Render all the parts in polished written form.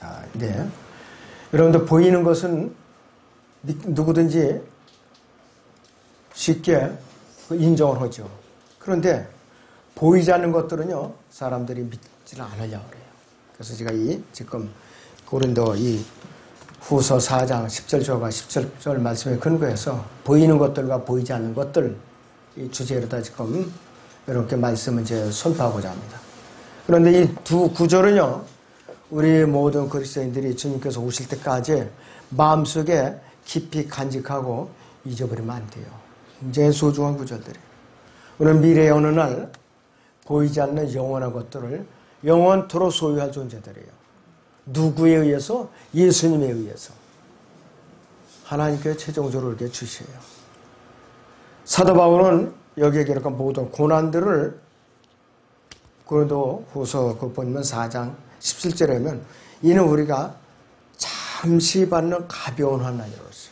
자, 네. 여러분들 보이는 것은 누구든지 쉽게 인정을 하죠. 그런데 보이지 않는 것들은요, 사람들이 믿지를 않으려고 그래요. 그래서 제가 지금 고린도 후서 4장 10절과 17절 말씀에 근거해서 보이는 것들과 보이지 않는 것들 이 주제로다 지금 이렇게 말씀을 이제 선포하고자 합니다. 그런데 이 두 구절은요, 우리 모든 그리스도인들이 주님께서 오실 때까지 마음속에 깊이 간직하고 잊어버리면 안 돼요. 굉장히 소중한 구절들이에요. 우리는 미래의 어느 날 보이지 않는 영원한 것들을 영원토록 소유할 존재들이에요. 누구에 의해서? 예수님에 의해서. 하나님께 최종적으로 이렇게 주셔요. 사도 바울은 여기에 기록한 모든 고난들을 고린도 후서 보면 4장 17절에 보면 이는 우리가 잠시 받는 가벼운 환난이로서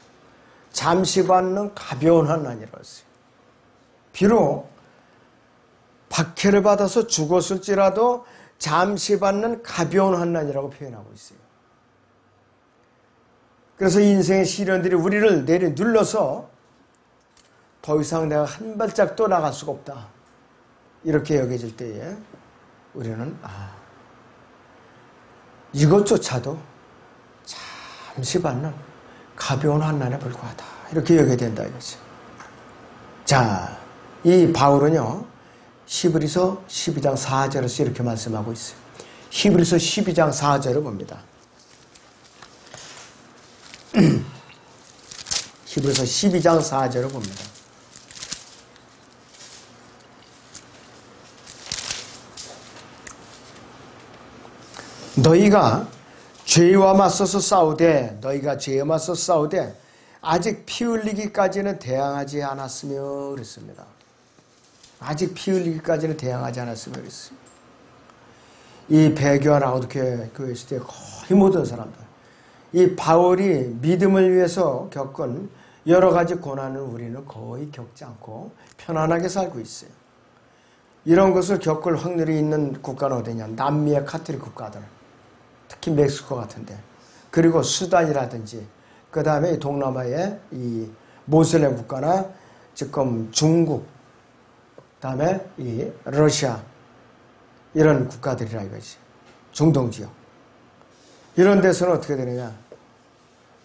잠시 받는 가벼운 환난이로서 비록 박해를 받아서 죽었을지라도 잠시 받는 가벼운 환난이라고 표현하고 있어요. 그래서 인생의 시련들이 우리를 내려눌러서 더 이상 내가 한 발짝도 나갈 수가 없다. 이렇게 여겨질 때에 우리는 이것조차도 잠시 받는 가벼운 환난에 불과하다. 이렇게 여겨야 된다 이거죠. 자, 이 바울은요. 히브리서 12장 4절에서 이렇게 말씀하고 있어요. 히브리서 12장 4절을 봅니다. 히브리서 12장 4절을 봅니다. 너희가 죄와 맞서서 싸우되 아직 피 흘리기까지는 대항하지 않았으며 그랬습니다. 아직 피 흘리기까지는 대항하지 않았으며 그랬어요. 이 배교와 라오디게아 교회 시대에 거의 모든 사람들, 이 바울이 믿음을 위해서 겪은 여러 가지 고난을 우리는 거의 겪지 않고 편안하게 살고 있어요. 이런 것을 겪을 확률이 있는 국가는 어디냐? 남미의 카톨릭 국가들, 특히 멕시코 같은데, 그리고 수단이라든지, 그 다음에 동남아의 이 모슬렘 국가나 지금 중국, 그 다음에 이 러시아, 이런 국가들이라 이거지. 중동 지역. 이런 데서는 어떻게 되느냐?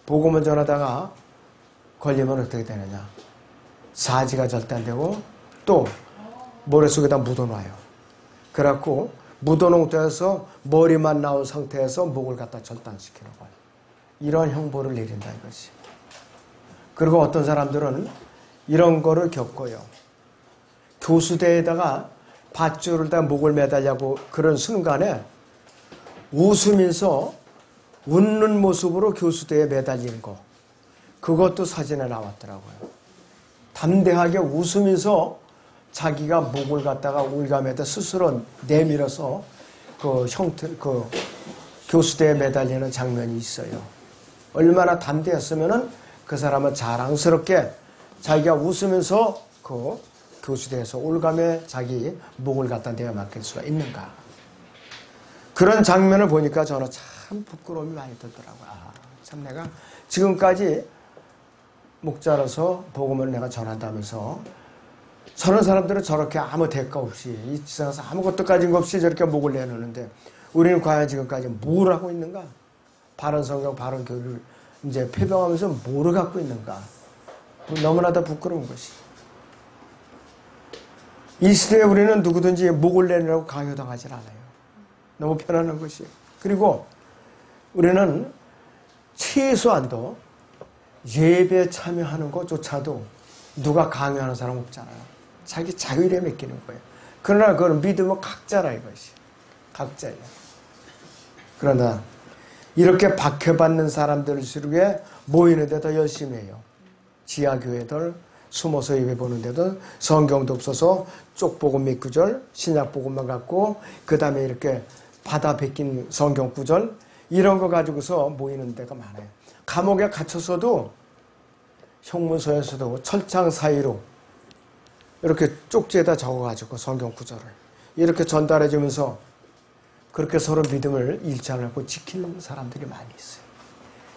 복음을 전하다가 걸리면 어떻게 되느냐? 사지가 절대 안 되고 또 모래 속에다 묻어놔요. 그래갖고 묻어놓은 데에서 머리만 나온 상태에서 목을 갖다 절단시키는 거예요. 이런 형벌을 내린다 이것이. 그리고 어떤 사람들은 이런 거를 겪어요. 교수대에다가 밧줄을 다 목을 매달려고 그런 순간에 웃으면서 웃는 모습으로 교수대에 매달리는 거. 그것도 사진에 나왔더라고요. 담대하게 웃으면서 자기가 목을 갖다가 올가매다 스스로 내밀어서 그 교수대에 매달리는 장면이 있어요. 얼마나 담대했으면은 그 사람은 자랑스럽게 자기가 웃으면서 그 교수대에서 올가매 자기 목을 갖다 내어 맡길 수가 있는가. 그런 장면을 보니까 저는 참 부끄러움이 많이 들더라고요. 참 내가 지금까지 목자로서 복음을 내가 전한다면서 저런 사람들은 저렇게 아무 대가 없이 이 세상에서 아무것도 가진 것 없이 저렇게 목을 내놓는데 우리는 과연 지금까지 뭘 하고 있는가? 바른 성경, 바른 교리를 이제 폐병하면서 뭐를 갖고 있는가? 너무나도 부끄러운 것이. 이 시대에 우리는 누구든지 목을 내놓으라고 강요당하지 않아요. 너무 편안한 것이. 그리고 우리는 최소한도 예배에 참여하는 것조차도 누가 강요하는 사람 없잖아요. 자기 자율에 맡기는 거예요. 그러나 그건 믿음은 각자라 이것이. 각자예요. 그러나 이렇게 박해받는 사람들을 위해 모이는데 더 열심히 해요. 지하교회들 숨어서 예배 보는데도 성경도 없어서 쪽복음 몇 구절, 신약복음만 갖고 그 다음에 이렇게 받아 베낀 성경 구절 이런 거 가지고서 모이는 데가 많아요. 감옥에 갇혀서도 형무소에서도 철창 사이로 이렇게 쪽지에다 적어가지고 성경 구절을 이렇게 전달해 주면서 그렇게 서로 믿음을 일치하고 지키는 사람들이 많이 있어요.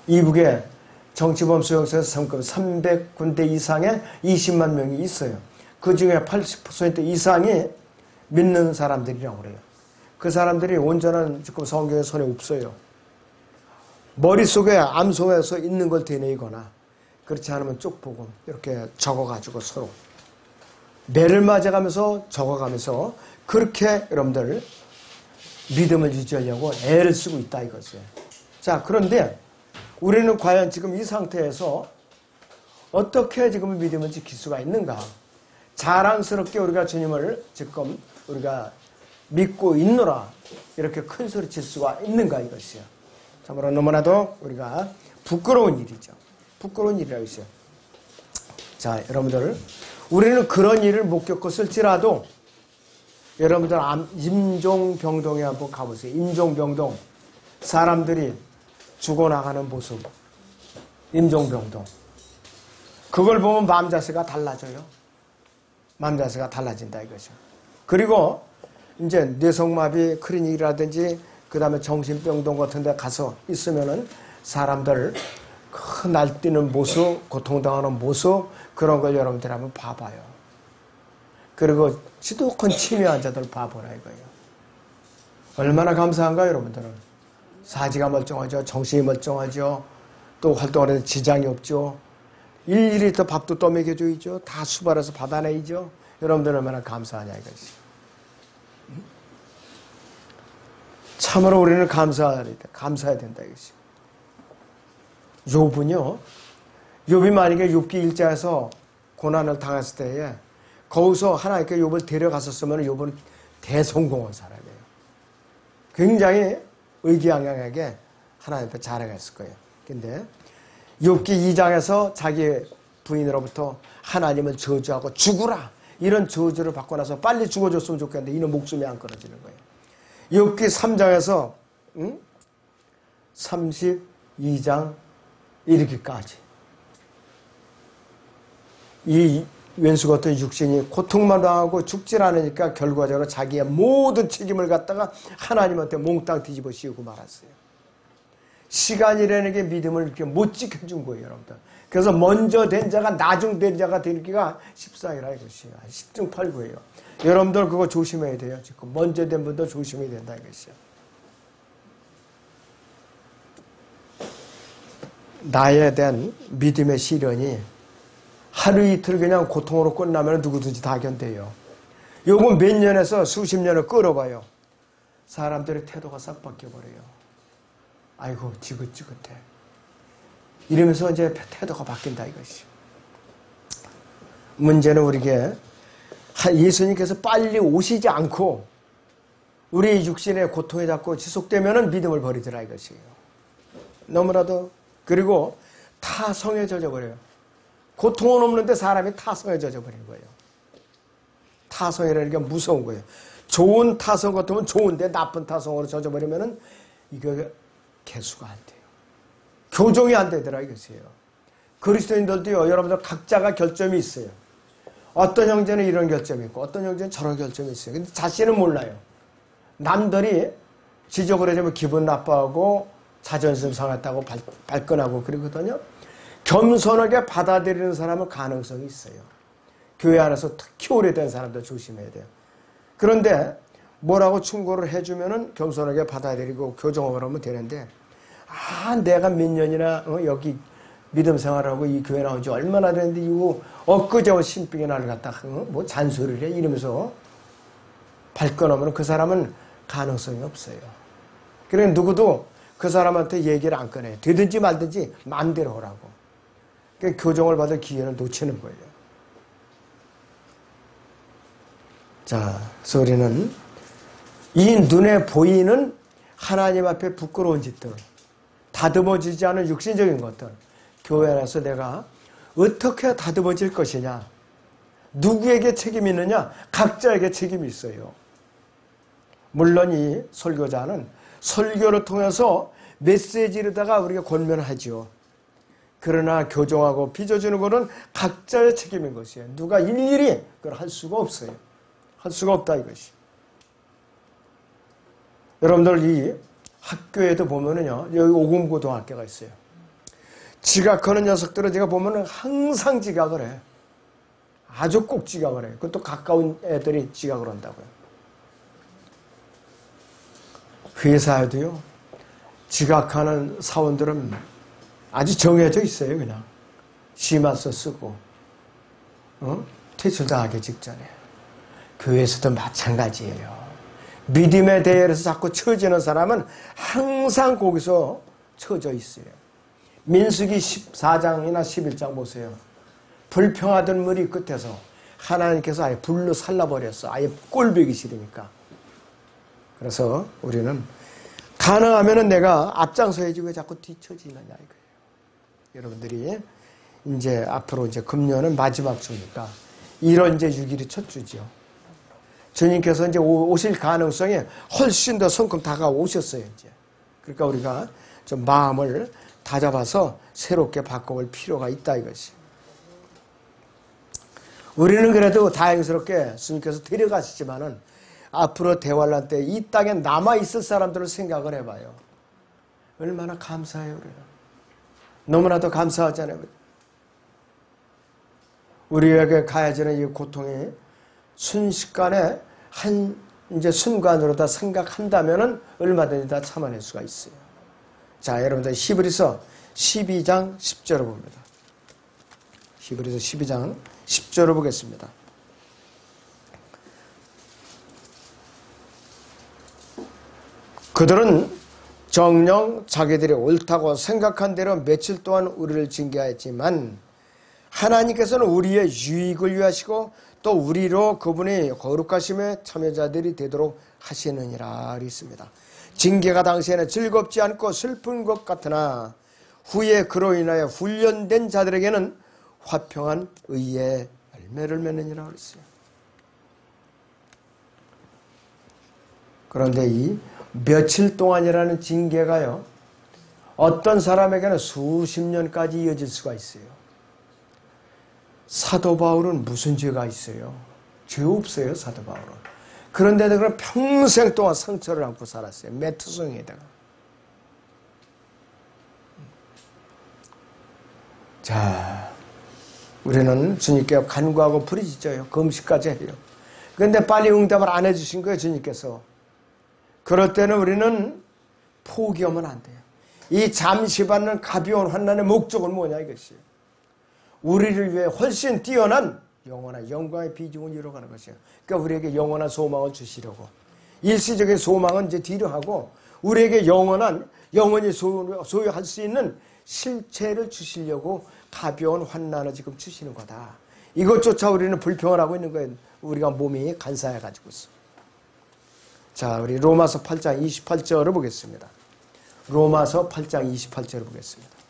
이북에 정치범 수용소에서 성급 300군데 이상의 20만 명이 있어요. 그 중에 80% 이상이 믿는 사람들이라고 그래요. 그 사람들이 온전한 지금 성경의 손에 없어요. 머릿속에 암송에서 있는 걸 되뇌이거나 그렇지 않으면 쪽보고 이렇게 적어가지고 서로 매를 맞아가면서 적어가면서 그렇게 여러분들 믿음을 유지하려고 애를 쓰고 있다 이거죠. 자, 그런데 우리는 과연 지금 이 상태에서 어떻게 지금 믿음을 지킬 수가 있는가? 자랑스럽게 우리가 주님을 지금 우리가 믿고 있노라 이렇게 큰 소리 칠 수가 있는가 이것이요. 참으로 너무나도 우리가 부끄러운 일이죠. 부끄러운 일이라고 있어요. 자, 여러분들 우리는 그런 일을 못 겪었을지라도 여러분들 임종병동에 한번 가보세요. 임종병동 사람들이 죽어나가는 모습. 임종병동 그걸 보면 마음 자세가 달라져요. 마음 자세가 달라진다 이거죠. 그리고 이제 뇌성마비 클리닉이라든지 그 다음에 정신병동 같은 데 가서 있으면은 사람들 그 날뛰는 모습, 고통당하는 모습 그런 걸 여러분들 한번 봐봐요. 그리고 지독한 치매 환자들 봐보라 이거예요. 얼마나 감사한가요 여러분들은. 사지가 멀쩡하죠. 정신이 멀쩡하죠. 또 활동하는데 지장이 없죠. 일일이 더 밥도 떠먹여줘야죠. 다 수발해서 받아내야죠. 여러분들 얼마나 감사하냐 이것이. 참으로 우리는 감사해야 된다 이것이. 욥은요. 욥이 만약에 욥기 1장에서 고난을 당했을 때에 거기서 하나님께 욥을 데려갔었으면 욥은 대성공한 사람이에요. 굉장히 의기양양하게 하나님 앞에 자랑했을 거예요. 근데 욥기 2장에서 자기 부인으로부터 하나님을 저주하고 죽으라 이런 저주를 받고 나서 빨리 죽어줬으면 좋겠는데 이는 목숨이 안 끊어지는 거예요. 욥기 3장에서 32장 이르기까지 이 왼수 같은 육신이 고통만 당하고 죽질 않으니까 결과적으로 자기의 모든 책임을 갖다가 하나님한테 몽땅 뒤집어 씌우고 말았어요. 시간이라는 게 믿음을 이렇게 못 지켜준 거예요, 여러분들. 그래서 먼저 된 자가 나중 된 자가 되기가 십상이라 이것이에요. 10중 8구예요. 여러분들 그거 조심해야 돼요. 지금 먼저 된 분들 조심해야 된다 이것이요. 나에 대한 믿음의 시련이 하루 이틀 그냥 고통으로 끝나면 누구든지 다 견뎌요. 요거 몇 년에서 수십 년을 끌어봐요. 사람들의 태도가 싹 바뀌어버려요. 아이고 지긋지긋해. 이러면서 이제 태도가 바뀐다 이것이. 문제는 우리에게 예수님께서 빨리 오시지 않고 우리 육신의 고통이 자꾸 지속되면 믿음을 버리더라 이것이에요. 너무나도. 그리고 타성에 젖어버려요. 고통은 없는데 사람이 타성에 젖어버리는 거예요. 타성이라는 게 무서운 거예요. 좋은 타성 같으면 좋은데 나쁜 타성으로 젖어버리면 이거 개수가 안 돼요. 교정이 안 되더라 이것이에요. 그리스도인들도요. 여러분들 각자가 결점이 있어요. 어떤 형제는 이런 결점이 있고 어떤 형제는 저런 결점이 있어요. 근데 자신은 몰라요. 남들이 지적을 해주면 기분 나빠하고 자존심 상했다고 발끈하고 그러거든요. 겸손하게 받아들이는 사람은 가능성이 있어요. 교회 안에서 특히 오래된 사람들 조심해야 돼요. 그런데 뭐라고 충고를 해주면은 겸손하게 받아들이고 교정을 하면 되는데 내가 몇 년이나 여기 믿음 생활하고 이 교회 나온 지 얼마나 됐는데 이거 엊그제 신빙의 날을 갖다가 뭐 잔소리를 해 이러면서 발끈하면 그 사람은 가능성이 없어요. 그러니까 누구도 그 사람한테 얘기를 안 꺼내요. 되든지 말든지 마음대로 하라고. 그러니까 교정을 받을 기회를 놓치는 거예요. 자, 그래서 우리는 이 눈에 보이는 하나님 앞에 부끄러운 짓들, 다듬어지지 않은 육신적인 것들, 교회 안에서 내가 어떻게 다듬어질 것이냐, 누구에게 책임이 있느냐, 각자에게 책임이 있어요. 물론 이 설교자는 설교를 통해서 메시지로다가 우리가 권면하죠. 그러나 교정하고 빚어주는 것은 각자의 책임인 것이에요. 누가 일일이 그걸 할 수가 없어요. 할 수가 없다 이것이. 여러분들 이 학교에도 보면은요, 여기 오금고등학교가 있어요. 지각하는 녀석들은 제가 보면은 항상 지각을 해. 아주 꼭 지각을 해. 그것도 가까운 애들이 지각을 한다고요. 회사에도요, 지각하는 사원들은 아주 정해져 있어요, 그냥. 심화서 쓰고, 퇴출당하기 직전에. 교회에서도 마찬가지예요. 믿음의 대열에서 자꾸 처지는 사람은 항상 거기서 처져 있어요. 민수기 14장이나 11장 보세요. 불평하던 무리 끝에서 하나님께서 아예 불로 살라버렸어. 아예 꼴보기 싫으니까. 그래서 우리는 가능하면은 내가 앞장서야지 왜 자꾸 뒤처지느냐 이거예요. 여러분들이 이제 앞으로 이제 금년은 마지막 주니까 1월 이제 6일이 첫 주죠. 주님께서 이제 오실 가능성이 훨씬 더 성큼 다가오셨어요, 이제. 그러니까 우리가 좀 마음을 다잡아서 새롭게 바꿔볼 필요가 있다, 이것이. 우리는 그래도 다행스럽게 주님께서 데려가시지만은 앞으로 대환란 때 이 땅에 남아있을 사람들을 생각을 해봐요. 얼마나 감사해요, 우리는. 너무나도 감사하잖아요. 우리에게 가해지는 이 고통이 순식간에 한 이제 순간으로 다 생각한다면은 얼마든지 다 참아낼 수가 있어요. 자, 여러분들 히브리서 12장 10절을 봅니다. 히브리서 12장 10절을 보겠습니다. 그들은 정녕 자기들이 옳다고 생각한 대로 며칠 동안 우리를 징계하였지만 하나님께서는 우리의 유익을 위하시고 또 우리로 그분의 거룩하심에 참여자들이 되도록 하시느니라 그랬습니다. 징계가 당시에는 즐겁지 않고 슬픈 것 같으나 후에 그로 인하여 훈련된 자들에게는 화평한 의의 열매를 맺느니라 그랬어요. 그런데 이 며칠 동안이라는 징계가요, 어떤 사람에게는 수십 년까지 이어질 수가 있어요. 사도 바울은 무슨 죄가 있어요? 죄 없어요, 사도 바울은. 그런데도 그럼 평생 동안 상처를 안고 살았어요. 메투성에다가. 자, 우리는 주님께 간구하고 부르짖어요. 금식까지 해요. 그런데 빨리 응답을 안 해주신 거예요, 주님께서. 그럴 때는 우리는 포기하면 안 돼요. 이 잠시 받는 가벼운 환난의 목적은 뭐냐 이것이에요. 우리를 위해 훨씬 뛰어난 영원한 영광의 비중을 이뤄가는 것이에요. 그러니까 우리에게 영원한 소망을 주시려고. 일시적인 소망은 이제 뒤로 하고 우리에게 영원히 소유할 수 있는 실체를 주시려고 가벼운 환난을 지금 주시는 거다. 이것조차 우리는 불평을 하고 있는 거예요. 우리가 몸이 간사해가지고 있어. 자, 우리 로마서 8장 28절을 보겠습니다. 로마서 8장 28절을 보겠습니다.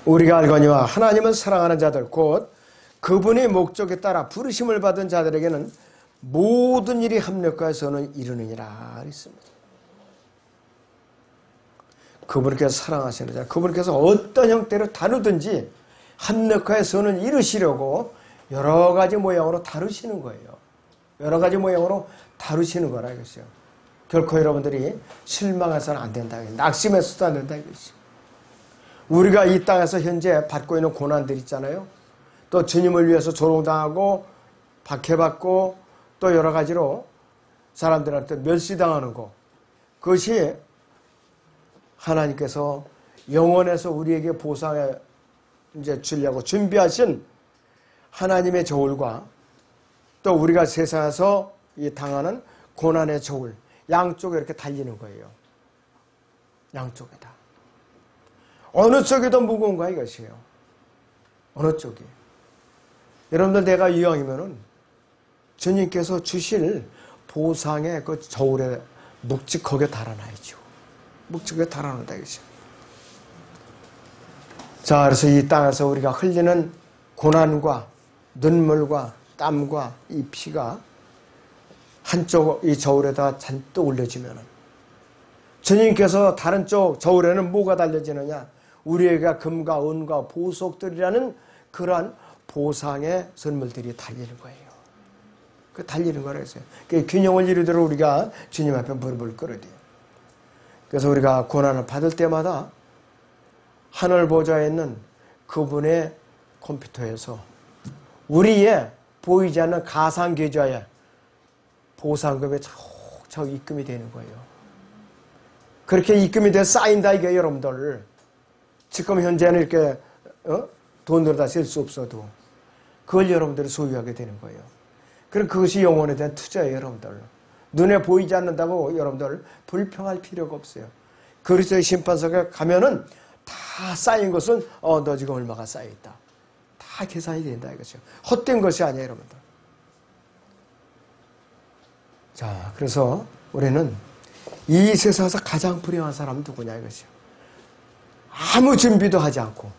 우리가 알거니와 하나님은 사랑하는 자들 곧 그분의 목적에 따라 부르심을 받은 자들에게는 모든 일이 합력하여서는 이루느니라 그랬습니다. 그분께서 사랑하시는 자, 그분께서 어떤 형태로 다루든지 합력하여서는 이루시려고 여러 가지 모양으로 다루시는 거예요. 여러 가지 모양으로 다루시는 거라 이것이요. 결코 여러분들이 실망해서는 안 된다. 낙심해서도 안 된다 이것이. 우리가 이 땅에서 현재 받고 있는 고난들 있잖아요. 또 주님을 위해서 조롱당하고 박해받고 또 여러 가지로 사람들한테 멸시당하는 것. 그것이 하나님께서 영원에서 우리에게 보상해 이제 주려고 준비하신 하나님의 저울과 또 우리가 세상에서 이 당하는 고난의 저울 양쪽에 이렇게 달리는 거예요. 양쪽에 다. 어느 쪽이 더 무거운가 이것이에요. 어느 쪽이. 여러분들 내가 이왕이면은 주님께서 주실 보상의 그 저울에 묵직하게 달아놔야죠. 묵직하게 달아놓는다 이것이에요. 자, 그래서 이 땅에서 우리가 흘리는 고난과 눈물과 땀과 이 피가 한쪽 이 저울에다 잔뜩 올려지면은 주님께서 다른 쪽 저울에는 뭐가 달려지느냐? 우리에게 금과 은과 보석들이라는 그러한 보상의 선물들이 달리는 거예요. 그 달리는 거라 했어요. 그 균형을 이루도록 우리가 주님 앞에 무릎을 꿇어야 돼요. 그래서 우리가 고난을 받을 때마다 하늘 보좌에 있는 그분의 컴퓨터에서 우리의 보이지 않는 가상 계좌에 보상금에 차곡차곡 입금이 되는 거예요. 그렇게 입금이 돼 쌓인다 이게 여러분들. 지금 현재는 이렇게 돈으로 다 쓸 수 없어도 그걸 여러분들이 소유하게 되는 거예요. 그럼 그것이 영혼에 대한 투자예요, 여러분들. 눈에 보이지 않는다고 여러분들 불평할 필요가 없어요. 그리스도의 심판석에 가면은 다 쌓인 것은 너 지금 얼마가 쌓여있다. 다 계산이 된다 이거죠. 헛된 것이 아니에요, 여러분들. 자, 그래서 우리는 이 세상에서 가장 불행한 사람은 누구냐 이것이요. 아무 준비도 하지 않고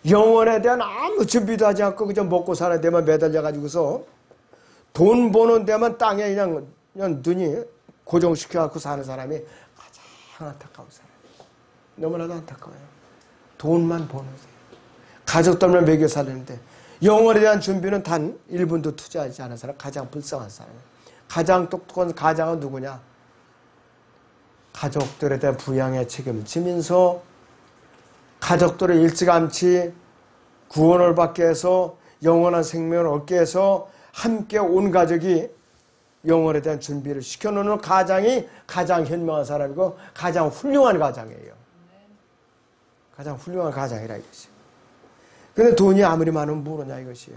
영혼에 대한 아무 준비도 하지 않고 그저 먹고 사는 데만 매달려 가지고서 돈 버는 데만 땅에 그냥 눈이 고정시켜 갖고 사는 사람이 가장 안타까운 사람. 너무나도 안타까워요. 돈만 버는 거예요. 가족들만 먹여 살리는데 영혼에 대한 준비는 단 1분도 투자하지 않은 사람, 가장 불쌍한 사람이에요. 가장 똑똑한 가장은 누구냐? 가족들에 대한 부양의 책임을 지면서 가족들을 일찌감치 구원을 받게 해서 영원한 생명을 얻게 해서 함께 온 가족이 영혼에 대한 준비를 시켜놓는 가장이 가장 현명한 사람이고 가장 훌륭한 가장이에요. 가장 훌륭한 가장이라 이것이요. 근데 돈이 아무리 많으면 모르냐 이것이요.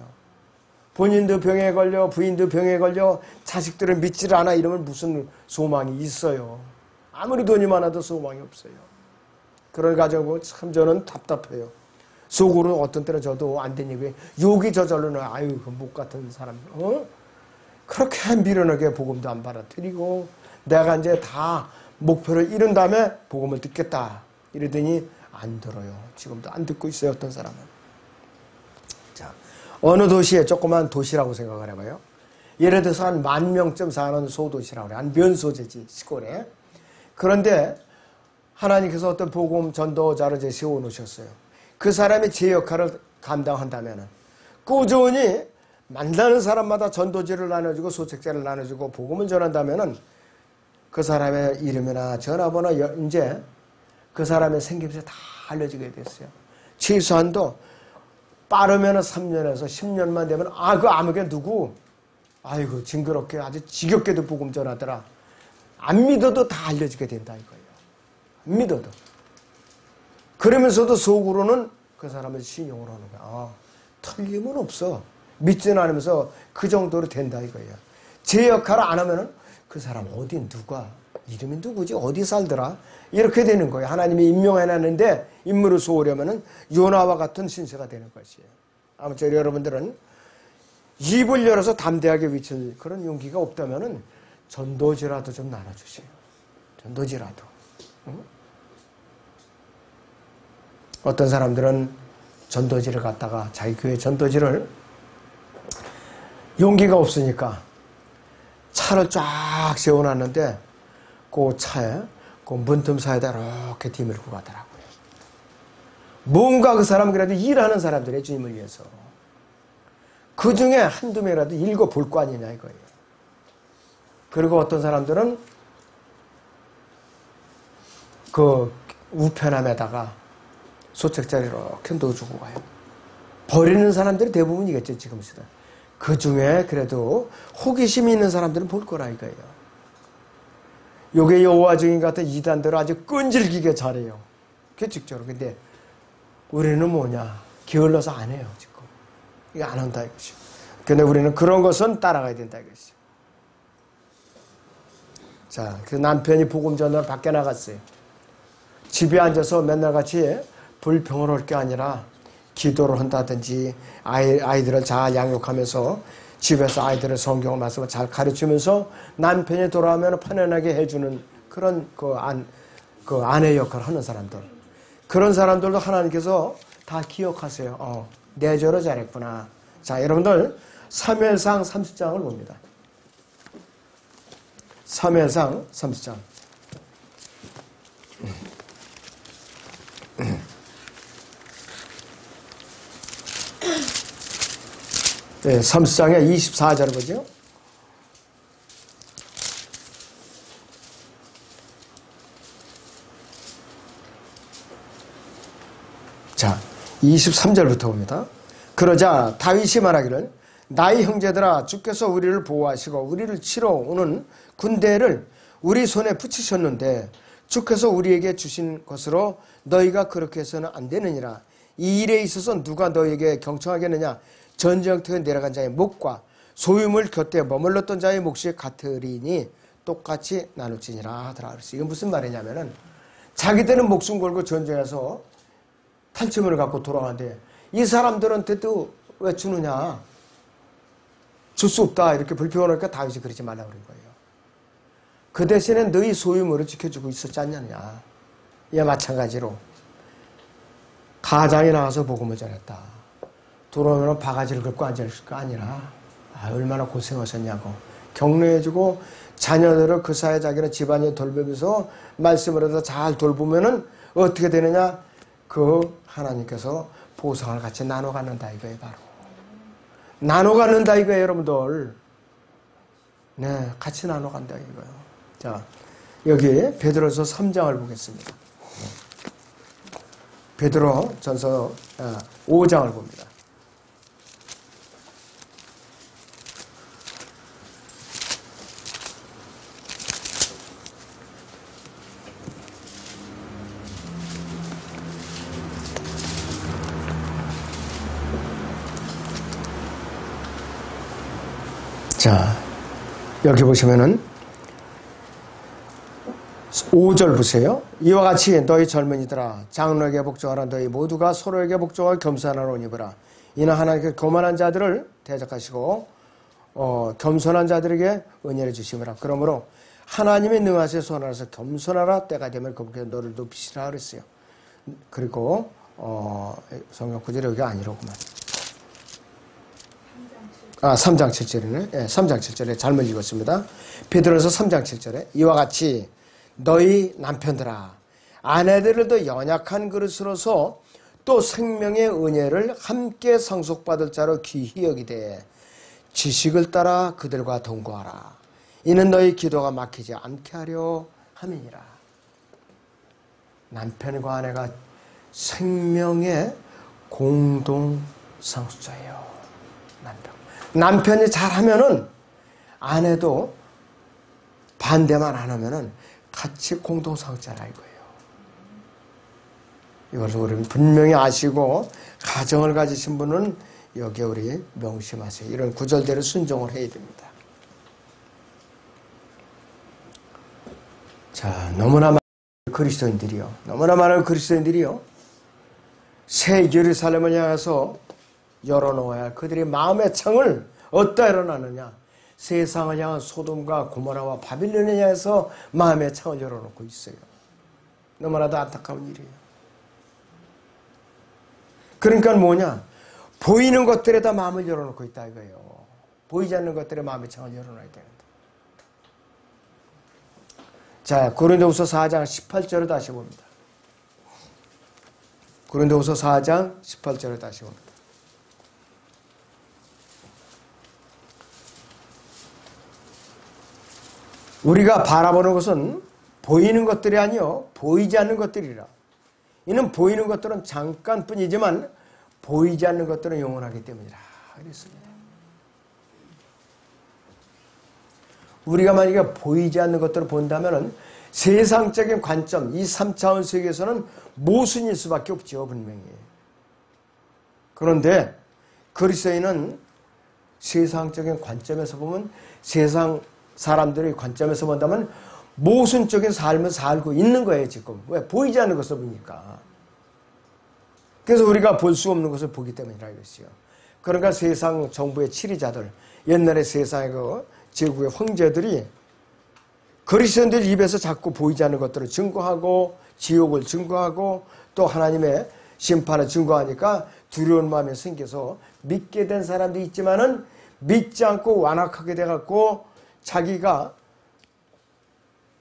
본인도 병에 걸려 부인도 병에 걸려 자식들은 믿지를 않아 이러면 무슨 소망이 있어요. 아무리 돈이 많아도 소망이 없어요. 그걸 가지고 참 저는 답답해요. 속으로 어떤 때는 저도 안 된 얘기 욕이 저절로는 아유 그 목 같은 사람 그렇게 미련하게 복음도 안 받아들이고 내가 이제 다 목표를 이룬 다음에 복음을 듣겠다 이러더니 안 들어요. 지금도 안 듣고 있어요. 어떤 사람은. 자, 어느 도시에 조그만 도시라고 생각을 해봐요. 예를 들어서 한 10,000명쯤 사는 소도시라고 그래요. 한 면소재지 시골에. 그런데 하나님께서 어떤 복음 전도자를 이제 세워놓으셨어요. 그 사람이 제 역할을 감당한다면 꾸준히 만나는 사람마다 전도지를 나눠주고 소책자를 나눠주고 복음을 전한다면 그 사람의 이름이나 전화번호 이제 그 사람의 생김새 다 알려지게 됐어요. 최소한도 빠르면 3년에서 10년만 되면 그 아무개 누구 아이고 징그럽게 아주 지겹게도 복음 전하더라. 안 믿어도 다 알려지게 된다 이거예요. 안 믿어도. 그러면서도 속으로는 그 사람을 신용을 하는 거야. 틀림은 없어. 믿지는 않으면서 그 정도로 된다 이거예요. 제 역할을 안 하면은 그 사람 어디 누가 이름이 누구지 어디 살더라 이렇게 되는 거예요. 하나님이 임명해놨는데 임무를 소홀하면은 요나와 같은 신세가 되는 것이에요. 아무쪼록 여러분들은 입을 열어서 담대하게 외칠 그런 용기가 없다면은 전도지라도 좀 나눠주세요. 전도지라도. 응? 어떤 사람들은 전도지를 갖다가 자기 교회 전도지를 용기가 없으니까 차를 쫙 세워놨는데 그 차에 그 문틈 사이에다 이렇게 뒤밀고 가더라고요. 뭔가 그 사람은 그래도 일하는 사람들의 주님을 위해서 그 중에 한두 명이라도 읽어볼 거 아니냐 이거예요. 그리고 어떤 사람들은 그 우편함에다가 소책자를 이렇게 넣어주고 가요. 버리는 사람들이 대부분이겠죠 지금 시대. 그 중에 그래도 호기심이 있는 사람들은 볼 거라 이거예요. 요게 여호와 증인 같은 이단들을 아주 끈질기게 잘해요. 규칙적으로. 근데 우리는 뭐냐 게을러서 안 해요 지금. 이거 안 한다 이것이요. 근데 우리는 그런 것은 따라가야 된다 이것이요. 자, 그 남편이 복음 전하러 밖에 나갔어요. 집에 앉아서 맨날 같이 불평을 할 게 아니라 기도를 한다든지 아이들을 잘 양육하면서 집에서 아이들의 성경 말씀을 잘 가르치면서 남편이 돌아오면 편안하게 해주는 그런 그 아내 역할을 하는 사람들. 그런 사람들도 하나님께서 다 기억하세요. 내조를 잘했구나. 자, 여러분들 사무엘상 30장을 봅니다. 사무엘상 30장. 네, 3장의 24절 보죠. 자, 23절부터 봅니다. 그러자 다윗이 말하기를 나의 형제들아 주께서 우리를 보호하시고 우리를 치러 오는 군대를 우리 손에 붙이셨는데 주께서 우리에게 주신 것으로 너희가 그렇게 해서는 안 되느니라. 이 일에 있어서 누가 너희에게 경청하겠느냐. 전쟁터에 내려간 자의 목과 소유물 곁에 머물렀던 자의 몫이 같으리니 똑같이 나눌지니라 하더라. 그래서 이건 무슨 말이냐면은 자기들은 목숨 걸고 전쟁에서 탈취물을 갖고 돌아가는데 이 사람들한테도 왜 주느냐. 줄 수 없다. 이렇게 불평하니까 다윗이 그러지 말라고 그런 거예요. 그 대신에 너희 소유물을 지켜주고 있었지 않느냐. 이와 마찬가지로 가장에 나가서 복음을 전했다. 돌아오면 바가지를 긁고 앉아있을 거 아니라 얼마나 고생하셨냐고 격려해주고 자녀들을 그 사회 자기는 집안에 돌보면서 말씀을 해서 잘 돌보면은 어떻게 되느냐. 그 하나님께서 보상을 같이 나눠 갖는다 이거예요. 바로 나눠 갖는다 이거예요. 여러분들 네, 같이 나눠 간다 이거예요. 자, 여기 베드로서 3장을 보겠습니다. 베드로 전서 5장을 봅니다. 자, 여기 보시면은 5절 보세요. 이와 같이 너희 젊은이들아 장로에게 복종하라. 너희 모두가 서로에게 복종하고 겸손한 옷 입으라. 이는 하나님께 교만한 자들을 대적하시고 겸손한 자들에게 은혜를 주심이라. 그러므로 하나님의 능하신 손 안에서 겸손하라. 때가 되면 그분께 너를 높이시라 그랬어요. 그리고 성경 구절이 여기가 아니로구만. 3장 7절이네. 네, 3장 7절에 잘못 읽었습니다. 베드로서 3장 7절에 이와 같이 너희 남편들아 아내들을 더 연약한 그릇으로서 또 생명의 은혜를 함께 상속받을 자로 귀히 여기되 지식을 따라 그들과 동거하라. 이는 너희 기도가 막히지 않게 하려 함이니라. 남편과 아내가 생명의 공동 상속자예요. 남편이 잘하면은 아내도 반대만 안 하면은 같이 공동 상속자라 이거예요. 이것을 우리는 분명히 아시고 가정을 가지신 분은 여기에 우리 명심하세요. 이런 구절대로 순종을 해야 됩니다. 자, 너무나 많은 그리스도인들이요. 새 예루살렘을 향해서 열어놓아야 그들의 마음의 창을 어디다 열어놨느냐. 세상을 향한 소돔과 고모라와 바빌론을 향해서 마음의 창을 열어놓고 있어요. 너무나도 안타까운 일이에요. 그러니까 뭐냐. 보이는 것들에다 마음을 열어놓고 있다 이거예요. 보이지 않는 것들에 마음의 창을 열어놔야 되는데. 자, 고린도후서 4장 18절을 다시 봅니다. 고린도후서 4장 18절을 다시 봅니다. 우리가 바라보는 것은 보이는 것들이 아니요 보이지 않는 것들이라. 이는 보이는 것들은 잠깐뿐이지만 보이지 않는 것들은 영원하기 때문이라 그랬습니다. 우리가 만약에 보이지 않는 것들을 본다면 세상적인 관점, 이 3차원 세계에서는 모순일 수밖에 없죠. 분명히. 그런데 그리스도인은 세상적인 관점에서 보면 세상 사람들의 관점에서 본다면 모순적인 삶을 살고 있는 거예요. 지금. 왜? 보이지 않는 것을 보니까. 그래서 우리가 볼 수 없는 것을 보기 때문이라 이것이요. 그러니까 세상 정부의 치리자들, 옛날에 세상의 그 제국의 황제들이 그리스도인들 입에서 자꾸 보이지 않는 것들을 증거하고 지옥을 증거하고 또 하나님의 심판을 증거하니까 두려운 마음이 생겨서 믿게 된 사람도 있지만은 믿지 않고 완악하게 돼갖고 자기가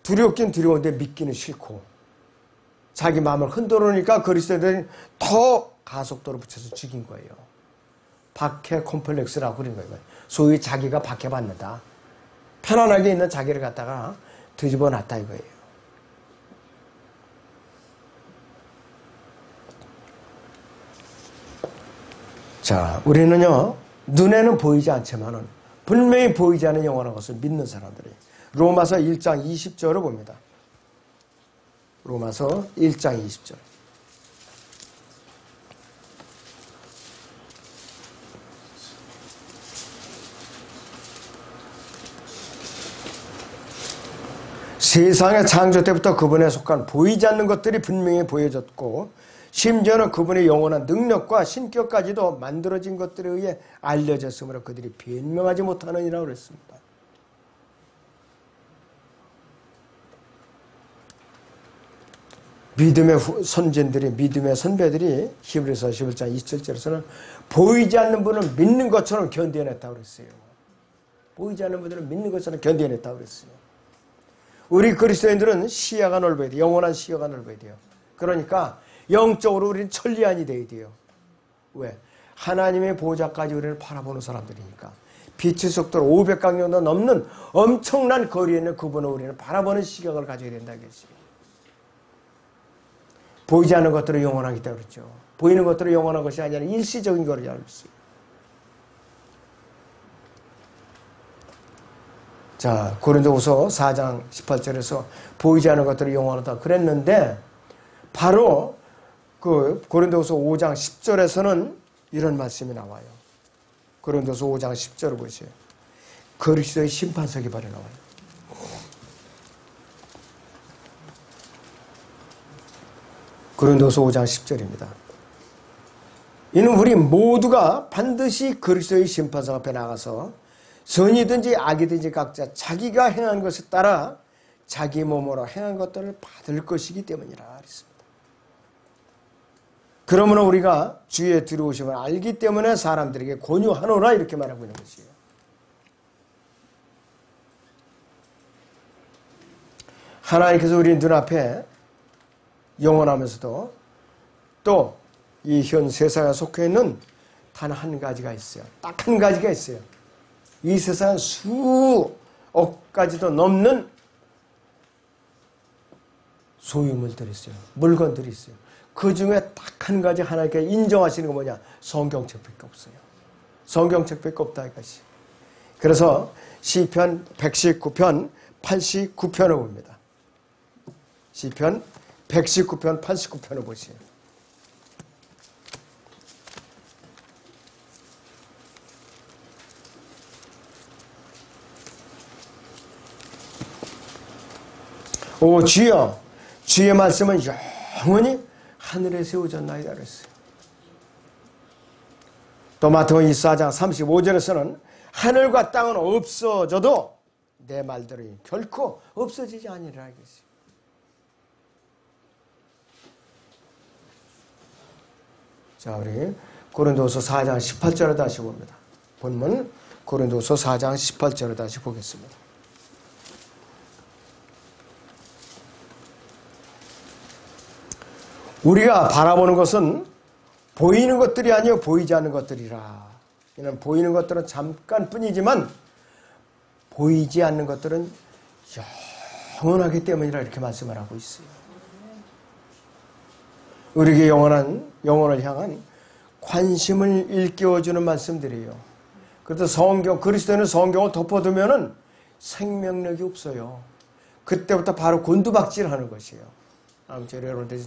두렵긴 두려운데 믿기는 싫고 자기 마음을 흔들어 놓으니까 그리스도인들은 더 가속도로 붙여서 죽인 거예요. 박해 콤플렉스라고 그런 거예요. 소위 자기가 박해받는다. 편안하게 있는 자기를 갖다가 뒤집어 놨다 이거예요. 자, 우리는요, 눈에는 보이지 않지만은 분명히 보이지 않는 영원한 것을 믿는 사람들이 로마서 1장 20절을 봅니다. 로마서 1장 20절. 세상의 창조 때부터 그분에 속한 보이지 않는 것들이 분명히 보여졌고 심지어는 그분의 영원한 능력과 신격까지도 만들어진 것들에 의해 알려졌으므로 그들이 변명하지 못하느니라고 그랬습니다. 믿음의 선진들이, 믿음의 선배들이 히브리서 11장 27절에서는 보이지 않는 분을 믿는 것처럼 견뎌냈다고 그랬어요. 보이지 않는 분들은 믿는 것처럼 견뎌냈다고 그랬어요. 우리 그리스도인들은 시야가 넓어야 돼요. 영원한 시야가 넓어야 돼요. 그러니까 영적으로 우리는 천리안이 돼야 돼요. 왜? 하나님의 보좌까지 우리를 바라보는 사람들이니까. 빛의 속도로 500강년도 넘는 엄청난 거리에 있는 그분을 우리는 바라보는 시각을 가져야 된다겠어요. 보이지 않는 것들은 영원하기 때문에 그렇죠. 보이는 것들은 영원한 것이 아니라 일시적인 거를 알고 있어요. 자, 고린도후서 4장 18절에서 보이지 않는 것들이 영원하다 그랬는데 바로 그 고린도후서 5장 10절에서는 이런 말씀이 나와요. 고린도후서 5장 10절을 보세요. 그리스도의 심판석이 바로 나와요. 고린도후서 5장 10절입니다. 이는 우리 모두가 반드시 그리스도의 심판석 앞에 나가서 선이든지 악이든지 각자 자기가 행한 것에 따라 자기 몸으로 행한 것들을 받을 것이기 때문이라 그랬습니다. 그러므로 우리가 주의 들어오심을 알기 때문에 사람들에게 권유하노라 이렇게 말하고 있는 것이에요. 하나님께서 우리 눈앞에 영원하면서도 또 이 현 세상에 속해 있는 단 한 가지가 있어요. 딱 한 가지가 있어요. 이 세상은 수억 가지도 넘는 소유물들이 있어요. 물건들이 있어요. 그 중에 딱 한 가지 하나님께 인정하시는 건 뭐냐? 성경책밖에 없어요. 성경책밖에 없다 이것이. 그래서 시편 119편 89편을 봅니다. 시편 119편 89편을 보세요. 오 주여 주의 말씀은 영원히 하늘에 세워졌나이다 그랬어요. 또 마태복음 24장 35절에서는 하늘과 땅은 없어져도 내 말들이 결코 없어지지 아니라 하겠어요. 자, 우리 고린도서 4장 18절을 다시 봅니다. 본문 고린도서 4장 18절을 다시 보겠습니다. 우리가 바라보는 것은 보이는 것들이 아니요 보이지 않는 것들이라. 이는 보이는 것들은 잠깐뿐이지만 보이지 않는 것들은 영원하기 때문이라 이렇게 말씀을 하고 있어요. 우리에게 영혼을 향한 관심을 일깨워주는 말씀들이에요. 그래서 성경, 그리스도인은 성경을 덮어두면은 생명력이 없어요. 그때부터 바로 곤두박질하는 것이에요. 아무튼 여러분들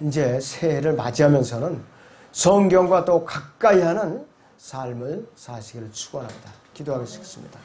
이제 새해를 맞이하면서는 성경과 또 가까이 하는 삶을 사시기를 축원합니다. 기도하겠습니다.